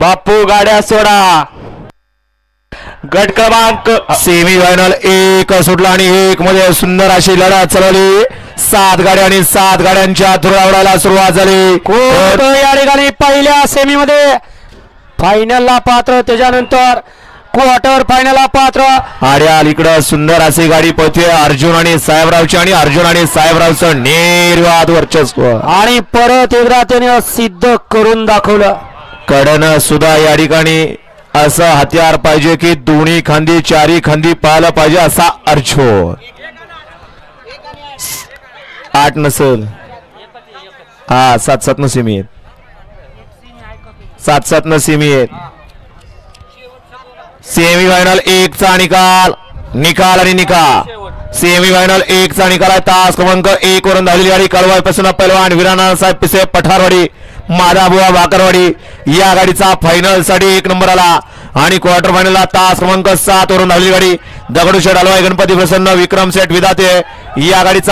बापू गाड्या सोडा. गट क्रमांक सेमी फायनल 1 सुटला आणि 1 मध्ये सुंदर अशी लढत चालवली. 7 गाड्या आणि 7 गाड्यांच्या धुरावडाला सुरुवात झाली. या ठिकाणी पहिल्या सेमी मध्ये फायनलला पात्र, त्याच्यानंतर क्वार्टर फायनलला पात्र. आड्याल इकडं सुंदर अशी गाडी पळते अर्जुन आणि साहेबरावची आणि अर्जुन आणि साहेबरावचं निर्वाद वर्चस्व आणि परत एकदा त्याने सिद्ध करून दाखवलं. कडनं सुद्धा या ठिकाणी असं हत्यार पाहिजे की दोन्ही खांदी चारी खांदी पाहायला पाहिजे असा अर्जुन. 8 नसेल, हा 7-7 न सेमी आहेत, 7-7 न सेमी आहेत. सेमी फायनल 1 चा निकाल आणि निकाल. सेमी फायनल 1 चा निकाल आहे. तास क्रमांक 1 वरून धावलेली गाडी कळवाई पासून पहिलवान विराणा साहेब पिसे पठारवाडी मादाबुवा भाकरवाडी या गाडीचा फायनल साठी 1 नंबर आला. आणि क्वार्टर फायनलला तास क्रमांक 7 वरून धावलेली गाडी दगडूशेठ हलवाई गणपती प्रसन्न विक्रम सेठ विधाते या गाडीचा